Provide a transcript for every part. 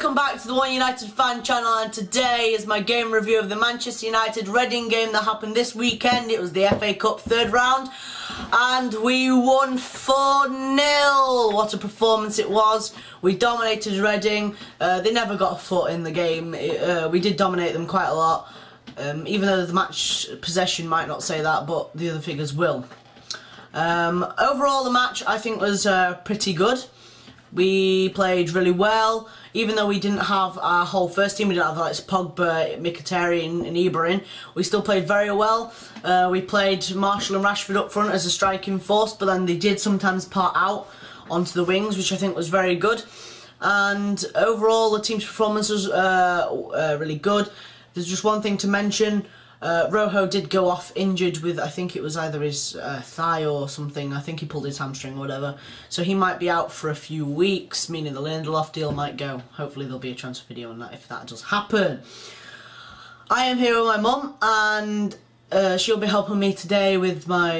welcome back to the One United fan channel, and today is my game review of the Manchester United Reading game that happened this weekend. It was the FA Cup third round and we won 4-0. What a performance it was. We dominated Reading. They never got a foot in the game. We did dominate them quite a lot, even though the match possession might not say that, but the other figures will. Overall the match I think was pretty good. We played really well, even though we didn't have our whole first team. We didn't have like Pogba, Mkhitaryan and Ibra in. We still played very well. We played Marshall and Rashford up front as a striking force, but then they did sometimes part out onto the wings, which I think was very good. And overall the team's performance was really good. There's just one thing to mention. Rojo did go off injured with, I think it was either his thigh or something. I think he pulled his hamstring or whatever. So he might be out for a few weeks, meaning the Lindelof deal might go. Hopefully there'll be a transfer video on that if that does happen. I am here with my mum, and she'll be helping me today with my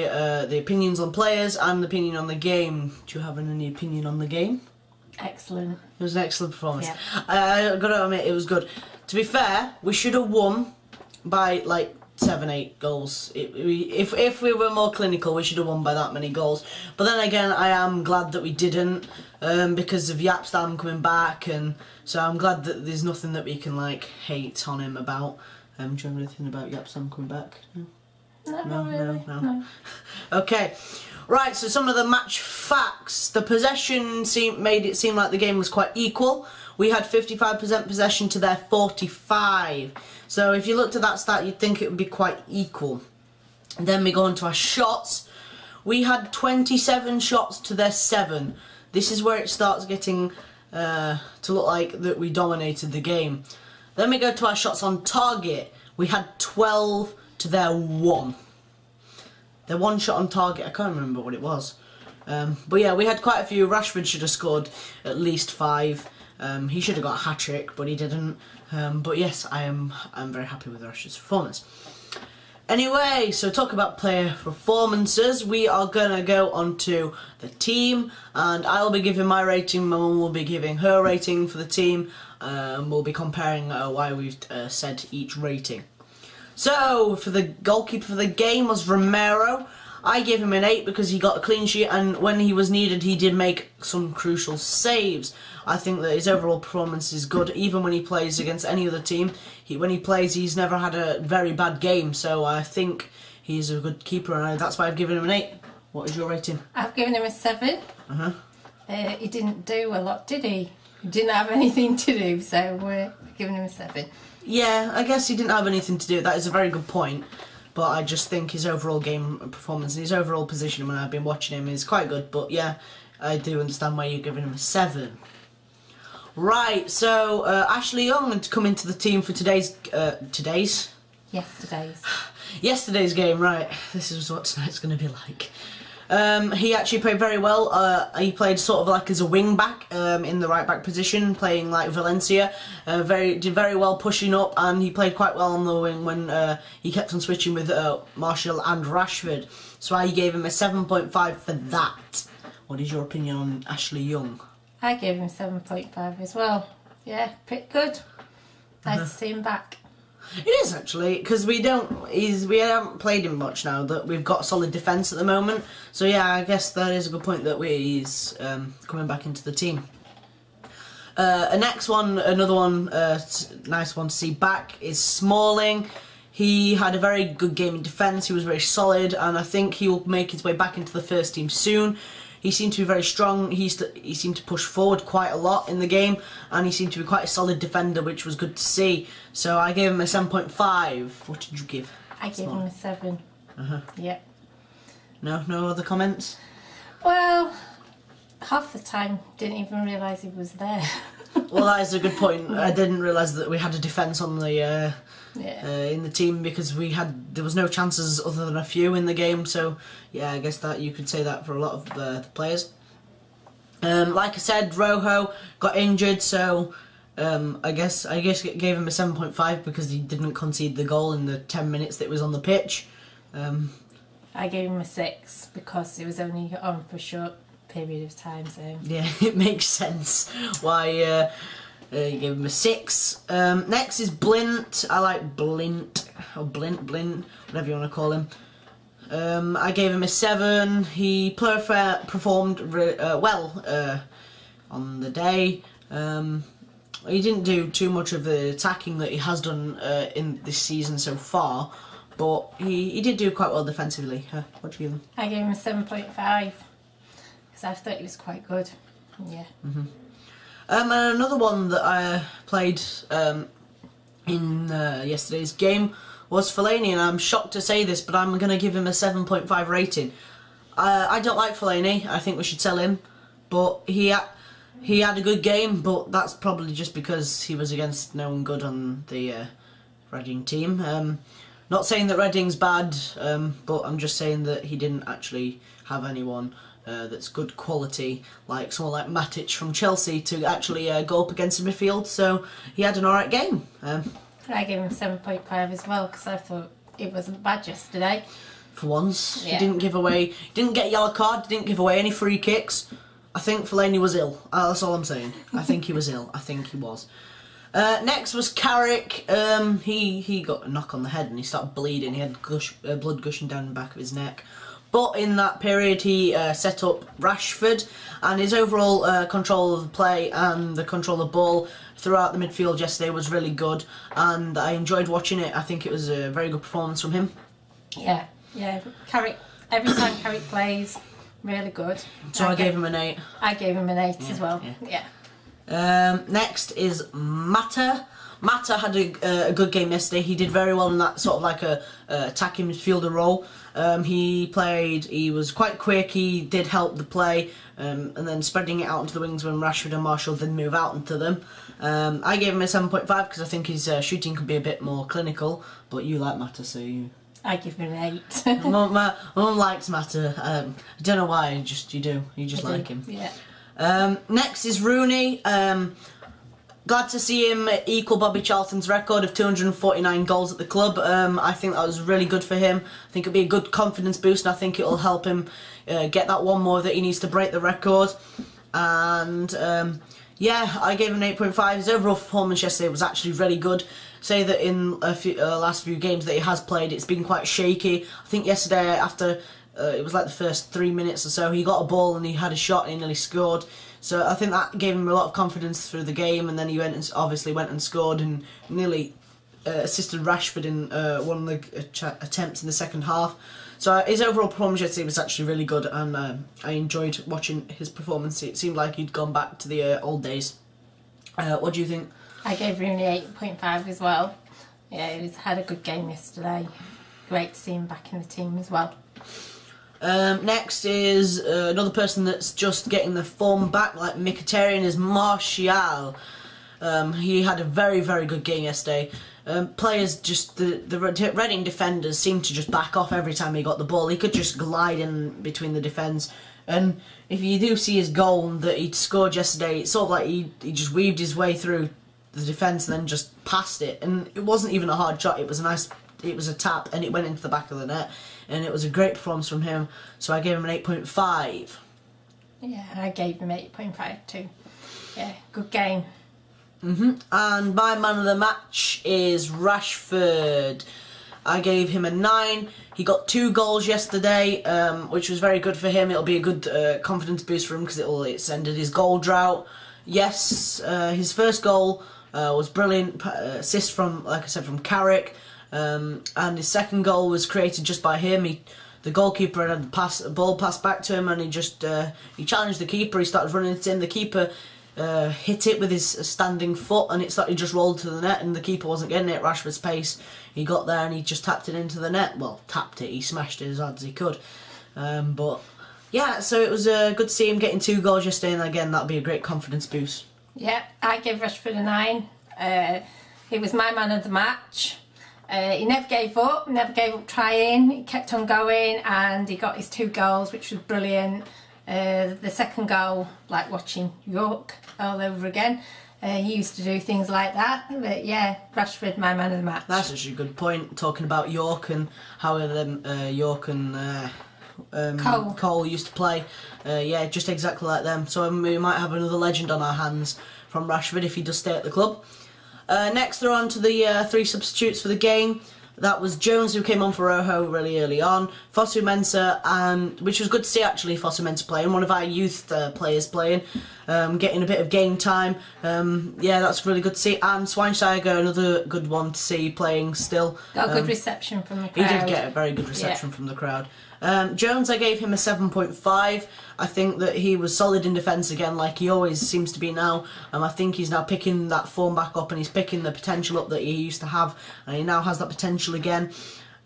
the opinions on players and the opinion on the game. Do you have any opinion on the game? Excellent. It was an excellent performance. Yeah. I gotta admit, it was good. To be fair, we should have won by like 7-8 goals. If we were more clinical, we should have won by that many goals. But then again, I am glad that we didn't, because of Yapstam coming back, and so I'm glad that there's nothing that we can like hate on him about. Do you have anything about Yapstam coming back? No? No. Okay, right. So some of the match facts. The possession made it seem like the game was quite equal. We had 55% possession to their 45. So if you looked at that stat, you'd think it would be quite equal. And then we go on to our shots. We had 27 shots to their 7. This is where it starts getting to look like that we dominated the game. Then we go to our shots on target. We had 12 to their 1. Their one shot on target, I can't remember what it was. But yeah, we had quite a few. Rashford should have scored at least 5. He should have got a hat-trick, but he didn't. But yes, I'm very happy with Rashford's performance. Anyway, so talk about player performances. We are gonna go on to the team, and I'll be giving my rating. My mum will be giving her rating for the team. We'll be comparing why we've said each rating. So for the goalkeeper for the game was Romero. I gave him an 8 because he got a clean sheet, and when he was needed he did make some crucial saves. I think that his overall performance is good, even when he plays against any other team. When he plays, he's never had a very bad game, so I think he's a good keeper, and that's why I've given him an 8. What is your rating? I've given him a 7. He didn't do a lot, did he? He didn't have anything to do, so we're giving him a 7. Yeah, I guess he didn't have anything to do. That is a very good point. But I just think his overall game performance and his overall position when I've been watching him is quite good. But yeah, I do understand why you're giving him a 7. Right, so Ashley Young had come into the team for yesterday's game. Right, this is what tonight's going to be like. He actually played very well. He played sort of like as a wing back in the right back position, playing like Valencia. Did very well pushing up, and he played quite well on the wing when he kept on switching with Marshall and Rashford. So I gave him a 7.5 for that. What is your opinion on Ashley Young? I gave him 7.5 as well. Yeah, pretty good. Nice to see him back. It is actually, because we haven't played him much now that we've got solid defence at the moment. So yeah, I guess that is a good point that he's coming back into the team. Another one, nice one to see back is Smalling. He had a very good game in defence. He was very solid, and I think he will make his way back into the first team soon. He seemed to be very strong. He seemed to push forward quite a lot in the game, and he seemed to be quite a solid defender, which was good to see. So I gave him a 7.5. What did you give? I gave him a 7. Yep. No other comments? Well, half the time didn't even realise he was there. Well, that is a good point. I didn't realise that we had a defence on the in the team, because there was no chances other than a few in the game. So yeah, I guess that you could say that for a lot of the players. Like I said, Rojo got injured, so I guess gave him a 7.5 because he didn't concede the goal in the 10 minutes that was on the pitch. I gave him a 6 because he was only on for a short period of time. So yeah, it makes sense why You gave him a 6. Next is Blint. I like Blint, or Blint, whatever you want to call him. I gave him a 7. He performed well on the day. He didn't do too much of the attacking that he has done in this season so far, but he did do quite well defensively. What do you give him? I gave him a 7.5 because I thought he was quite good. Yeah. And another one that I played in yesterday's game was Fellaini, and I'm shocked to say this, but I'm going to give him a 7.5 rating. I don't like Fellaini. I think we should sell him, but he had a good game, but that's probably just because he was against no one good on the Reading team. Not saying that Reading's bad, but I'm just saying that he didn't actually have anyone that's good quality, like someone like Matic from Chelsea, to actually go up against the midfield, so he had an alright game. I gave him 7.5 as well because I thought it wasn't bad yesterday. For once, Yeah. he didn't get a yellow card, didn't give away any free kicks. I think Fellaini was ill. That's all I'm saying. I think he was ill. I think he was. Next was Carrick. He got a knock on the head and he started bleeding. He had blood gushing down the back of his neck. But in that period, he set up Rashford, and his overall control of the play and the control of the ball throughout the midfield yesterday was really good, and I enjoyed watching it. I think it was a very good performance from him. Yeah. Carrick, every time Carrick plays, really good. So I gave him an 8. I gave him an 8 as well. Yeah. Next is Mata. Mata had a good game yesterday. He did very well in that sort of like a attacking midfielder role. He was quite quick, he did help the play, and then spreading it out into the wings when Rashford and Marshall did move out into them. I gave him a 7.5 because I think his shooting could be a bit more clinical, but you like Mata, so you... I give him an 8. My mum likes Mata. I don't know why, you just like him. Yeah. Next is Ronney. Glad to see him equal Bobby Charlton's record of 249 goals at the club. I think that was really good for him. I think it'll be a good confidence boost, and I think it'll help him get that one more that he needs to break the record. And yeah, I gave him an 8.5. His overall performance yesterday was actually really good. Say that in last few games that he has played, it's been quite shaky. I think yesterday after it was like the first 3 minutes or so, he got a ball and he had a shot and he nearly scored. So I think that gave him a lot of confidence through the game, and then he went and scored and nearly assisted Rashford in one of the attempts in the second half. So his overall performance yesterday was actually really good, and I enjoyed watching his performance. It seemed like he'd gone back to the old days. What do you think? I gave Rooney 8.5 as well. Yeah, he had a good game yesterday. Great to see him back in the team as well. Next is another person that's just getting the form back like Mkhitaryan is Martial. He had a very, very good game yesterday. Players, just the Reading defenders seemed to just back off every time he got the ball. He could just glide in between the defence. And if you do see his goal that he scored yesterday, it's sort of like he just weaved his way through the defence and then just passed it. And it wasn't even a hard shot. It was a tap and it went into the back of the net. And it was a great performance from him, so I gave him an 8.5. Yeah, I gave him 8.5 too. Yeah, good game. And my man of the match is Rashford. I gave him a 9. He got 2 goals yesterday, which was very good for him. It'll be a good confidence boost for him because it's ended his goal drought. Yes, his first goal was brilliant, assist from, like I said, from Carrick. And his second goal was created just by him. The goalkeeper had a ball passed back to him, and he challenged the keeper. He started running it in. The keeper hit it with his standing foot, and it just rolled to the net. And the keeper wasn't getting it at Rashford's pace. He got there and he just tapped it into the net. Well, tapped it. He smashed it as hard as he could. But yeah, so it was good to see him getting 2 goals yesterday, and again that'll be a great confidence boost. Yeah, I gave Rashford a 9. He was my man of the match. He never gave up trying, he kept on going, and he got his 2 goals, which was brilliant. The second goal, like watching York all over again. He used to do things like that, but yeah, Rashford, my man of the match. That's actually a good point, talking about York and how York and Cole used to play. Yeah, just exactly like them. So we might have another legend on our hands from Rashford if he does stay at the club. Next, they're on to the 3 substitutes for the game. That was Jones, who came on for Rojo really early on, Fosu Mensah, and which was good to see actually, Fosu Mensah playing, one of our youth players playing, getting a bit of game time. Yeah, that's really good to see. And Schweinsteiger, another good one to see playing still. Got a good reception from the crowd. He did get a very good reception from the crowd. Jones, I gave him a 7.5. I think that he was solid in defence again, like he always seems to be now. I think he's now picking that form back up, and he's picking the potential up that he used to have, and he now has that potential again.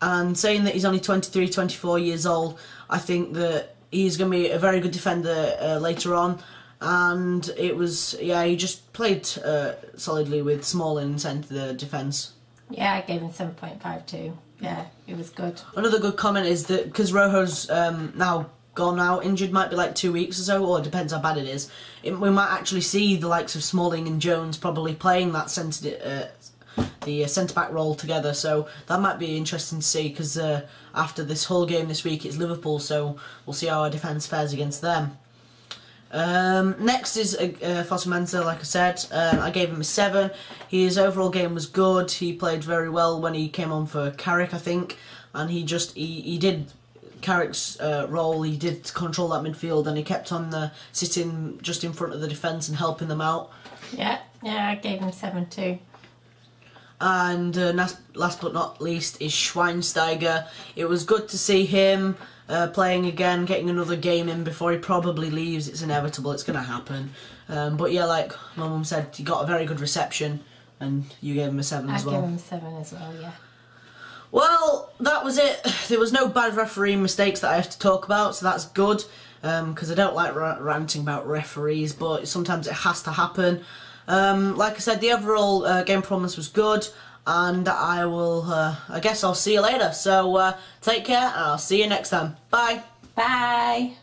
And saying that he's only 23, 24 years old, I think that he's going to be a very good defender later on. And it was, yeah, he just played solidly with Smalling in centre the defence. Yeah, I gave him 7.5 too. Yeah, it was good. Another good comment is that because Rojo's now gone out injured, might be like 2 weeks or so, or it depends how bad it is, we might actually see the likes of Smalling and Jones probably playing that centre-back role together, so that might be interesting to see, because after this whole game this week it's Liverpool, so we'll see how our defence fares against them. Next is Fosu Mensah, like I said. I gave him a 7. His overall game was good. He played very well when he came on for Carrick, I think, and he did Carrick's role. He did control that midfield, and he kept on sitting just in front of the defence and helping them out. Yeah, I gave him 7 too. And last but not least is Schweinsteiger. It was good to see him playing again, getting another game in before he probably leaves. It's inevitable, it's going to happen. But yeah, like my mum said, he got a very good reception, and you gave him a 7 as well. I gave him a 7 as well, yeah. Well, that was it. There was no bad referee mistakes that I have to talk about, so that's good, because I don't like ranting about referees, but sometimes it has to happen. Like I said, the overall game performance was good, and I guess I'll see you later. So take care, and I'll see you next time. Bye. Bye.